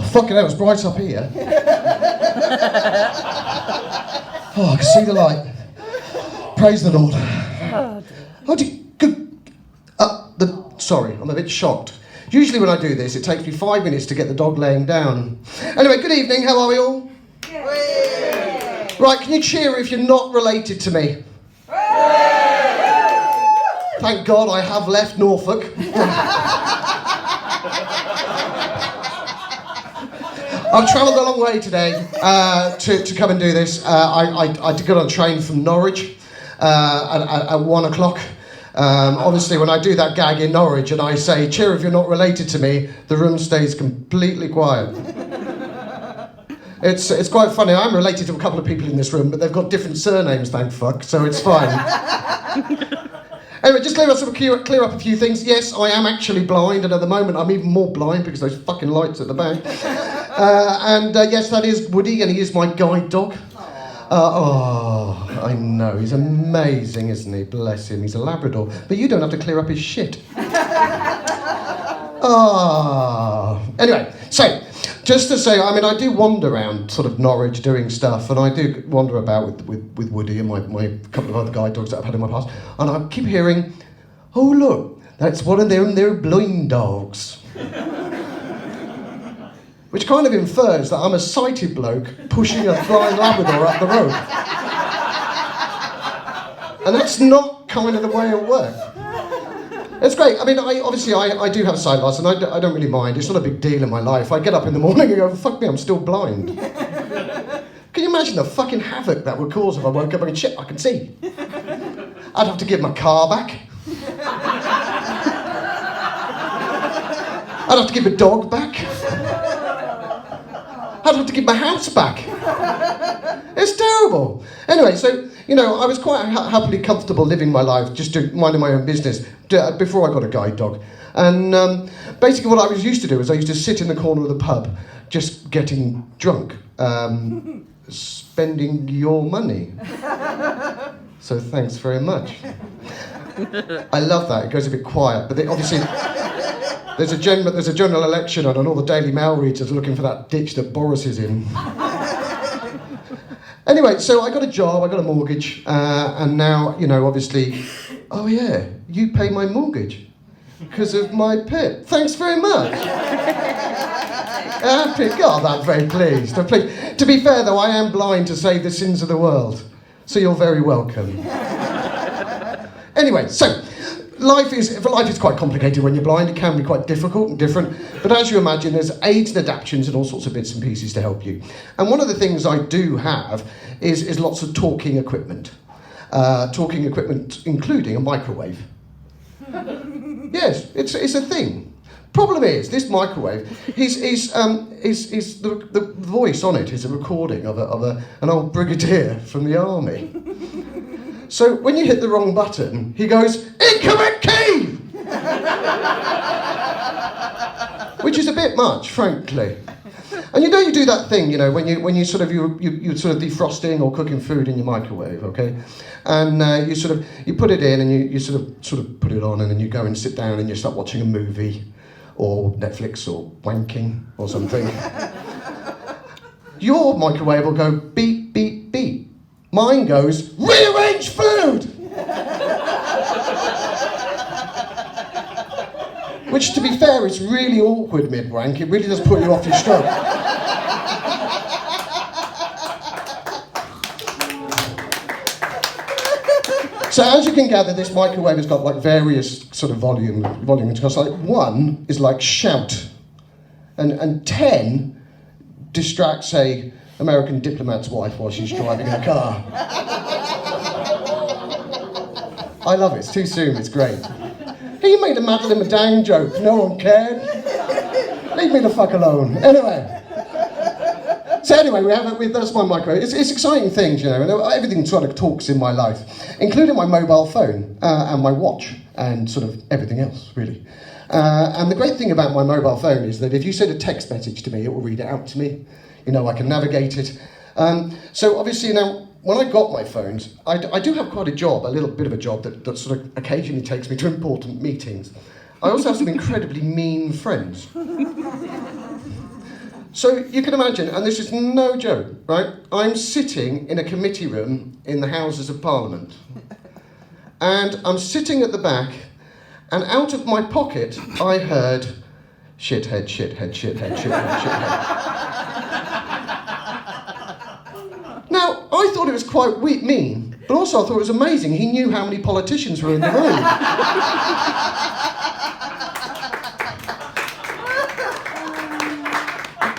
fucking hell, it's bright up here. Oh, I can see the light. Praise the Lord. Sorry, I'm a bit shocked. Usually when I do this, it takes me 5 minutes to get the dog laying down. Anyway, good evening, how are we all? Yeah. Right, can you cheer if you're not related to me? Yeah. Thank God I have left Norfolk. I've travelled a long way today to come and do this. I did get on a train from Norwich at 1 o'clock. Obviously, when I do that gag in Norwich and I say, cheer if you're not related to me, the room stays completely quiet. It's quite funny. I'm related to a couple of people in this room, but they've got different surnames, thank fuck, so it's fine. Anyway, just clear up a few things. Yes, I am actually blind, and at the moment I'm even more blind because those fucking lights at the back. Yes, that is Woody, and he is my guide dog. I know, he's amazing, isn't he? Bless him, he's a Labrador. But you don't have to clear up his shit. Anyway, so, just to say, I mean, I do wander around sort of Norwich doing stuff, and I do wander about with Woody and my couple of other guide dogs that I've had in my past, and I keep hearing, oh look, that's one of them, they're blind dogs. Which kind of infers that I'm a sighted bloke pushing a blind Labrador up the road. And that's not kind of the way it works. It's great. I mean, I do have sight loss, and I don't really mind. It's not a big deal in my life. I get up in the morning and go, fuck me, I'm still blind. Can you imagine the fucking havoc that would cause if I woke up and shit, I can see? I'd have to give my car back. I'd have to give my dog back. I'd have to give my house back. It's terrible. Anyway, so, you know, I was quite happily comfortable living my life, just minding my own business, before I got a guide dog. And basically what I was used to do is I used to sit in the corner of the pub, just getting drunk, spending your money. So thanks very much. I love that. It goes a bit quiet, but obviously... There's a general election on, and all the Daily Mail readers are looking for that ditch that Boris is in. Anyway, so I got a job, I got a mortgage, and now, you know, obviously, oh yeah, you pay my mortgage because of my pet. Thanks very much. Happy, God, I'm very pleased. I'm pleased. To be fair, though, I am blind to save the sins of the world, so you're very welcome. Anyway, so. Life is quite complicated when you're blind. It can be quite difficult and different. But as you imagine, there's aids and adaptions and all sorts of bits and pieces to help you. And one of the things I do have is lots of talking equipment. Talking equipment including a microwave. Yes, it's a thing. Problem is, this microwave, the voice on it is a recording of an old brigadier from the army. So when you hit the wrong button, he goes, incorrect key! Which is a bit much, frankly. And you know you do that thing, you know, when you're sort of defrosting or cooking food in your microwave, okay? And you put it in and you sort of put it on, and then you go and sit down and you start watching a movie or Netflix or wanking or something. Your microwave will go beep, beep, beep. Mine goes, rearrange food! Which, to be fair, is really awkward mid-wank. It really does put you off your stroke. So as you can gather, this microwave has got like various sort of volumes. Because like 1 is like shout, and 10 distracts a American diplomat's wife while she's driving a car. I love it. It's too soon. It's great. Hey, you made a Madeline Madang joke. No one cared. Leave me the fuck alone. Anyway. So anyway, that's my microwave. It's exciting things, you know, and everything sort of talks in my life, including my mobile phone and my watch and sort of everything else, really. And the great thing about my mobile phone is that if you send a text message to me, it will read it out to me. You know, I can navigate it. So obviously now, when I got my phones, I do have quite a job, a little bit of a job that sort of occasionally takes me to important meetings. I also have some incredibly mean friends. So you can imagine, and this is no joke, right? I'm sitting in a committee room in the Houses of Parliament. And I'm sitting at the back, and out of my pocket, I heard, shithead, shithead, shithead, shithead, shithead. Now, I thought it was quite mean, but also I thought it was amazing. He knew how many politicians were in the room.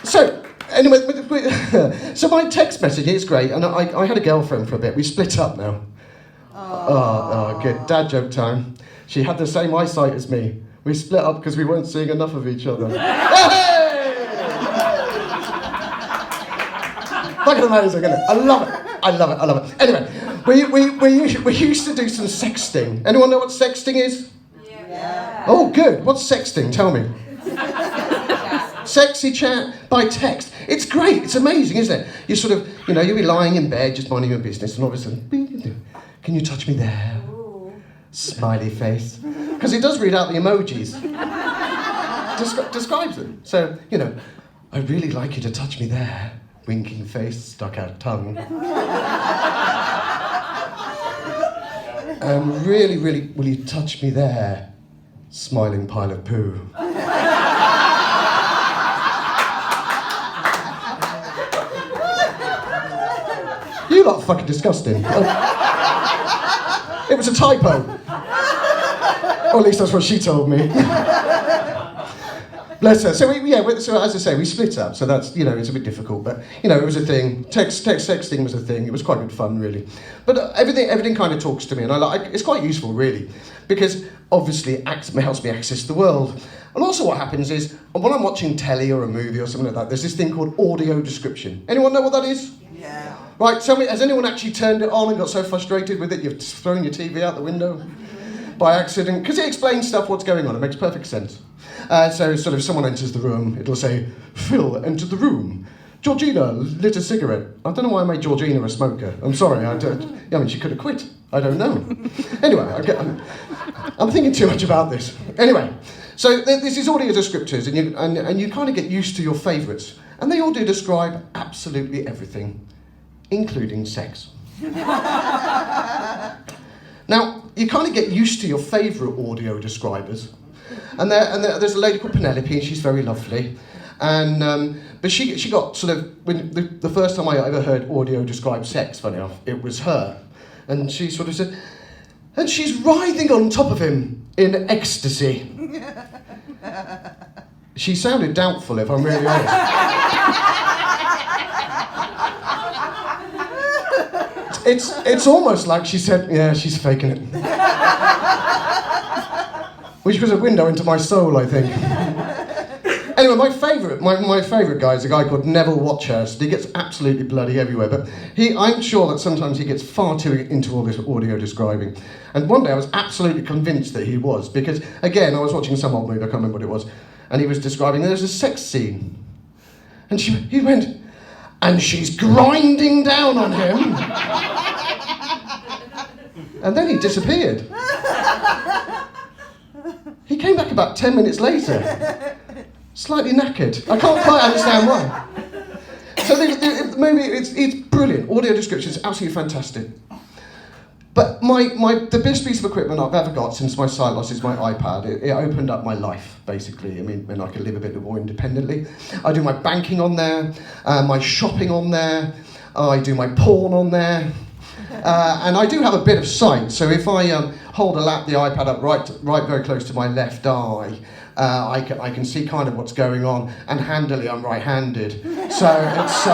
So, anyway, so my text message is great, and I had a girlfriend for a bit. We split up now. Oh, good. Dad joke time. She had the same eyesight as me. We split up because we weren't seeing enough of each other. Hey! Fucking amazing, isn't it? I love it. I love it. I love it. Anyway, we used to do some sexting. Anyone know what sexting is? Yeah. Oh, good. What's sexting? Tell me. Sexy chat by text. It's great. It's amazing, isn't it? You sort of, you'll be lying in bed just minding your business, and all of a sudden, can you touch me there? Ooh. Smiley face. Because it does read out the emojis. Describes them. So, I'd really like you to touch me there. Winking face, stuck out tongue. Really, really, will you touch me there? Smiling pile of poo. You lot are fucking disgusting. It was a typo. Or at least that's what she told me. Bless her. So so as I say, we split up. So that's, it's a bit difficult, but it was a thing. Texting was a thing. It was quite good fun, really. But everything kind of talks to me, and it's quite useful, really, because obviously it helps me access the world. And also, what happens is when I'm watching telly or a movie or something like that, there's this thing called audio description. Anyone know what that is? Yeah. Right. Tell me, has anyone actually turned it on and got so frustrated with it you've thrown your TV out the window by accident? Because it explains what's going on. It makes perfect sense. So sort of if someone enters the room, it'll say, Phil entered the room. Georgina lit a cigarette. I don't know why I made Georgina a smoker. I'm sorry. I mean, she could have quit. I don't know. Anyway, I'm thinking too much about this. Anyway, so this is audio descriptors, and you kind of get used to your favourites. And they all do describe absolutely everything, including sex. Now, you kind of get used to your favourite audio describers. And there's a lady called Penelope, and she's very lovely. And but she got sort of, when the first time I ever heard audio describe sex, funny enough, it was her. And she sort of said, and she's writhing on top of him in ecstasy. She sounded doubtful, if I'm really honest. It's almost like she said, yeah, she's faking it. Which was a window into my soul, I think. Anyway, my favourite guy is a guy called Neville Watchurst. He gets absolutely bloody everywhere, but I'm sure that sometimes he gets far too into all this audio describing. And one day I was absolutely convinced that he was, because, again, I was watching some old movie, I can't remember what it was, and he was describing, there's a sex scene. And he went, and she's grinding down on him. And then he disappeared. He came back about 10 minutes later, slightly knackered. I can't quite understand why. So the movie, it's brilliant. Audio description is absolutely fantastic. But the best piece of equipment I've ever got since my sight loss is my iPad. It opened up my life, basically. I mean, when I can live a bit more independently. I do my banking on there, my shopping on there, I do my porn on there. And I do have a bit of sight, so if I hold the iPad up right very close to my left eye, I can see kind of what's going on, and handily I'm right-handed. So it's...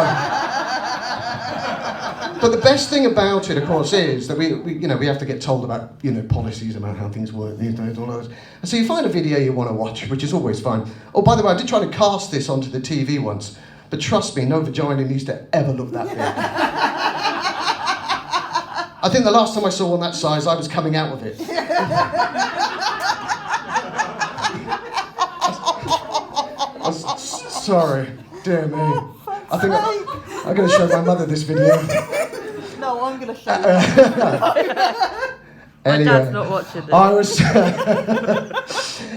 But the best thing about it, of course, is that we have to get told about policies about how things work these days, all those. And so you find a video you want to watch, which is always fine. Oh, by the way, I did try to cast this onto the TV once, but trust me, no vagina needs to ever look that big. I think the last time I saw one that size, I was coming out of it. Sorry, dear me. I think I'm going to show my mother this video. No, I'm going to show you. Anyway, My dad's not watching this. I was.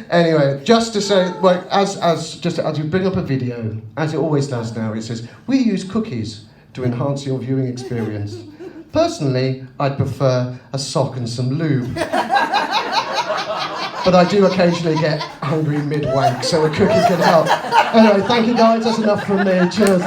Anyway, just to say, well, as you bring up a video, as it always does now, it says, we use cookies to enhance your viewing experience. Personally, I'd prefer a sock and some lube. But I do occasionally get hungry mid-wank, so a cookie can help. Anyway, thank you guys, that's enough from me. Cheers.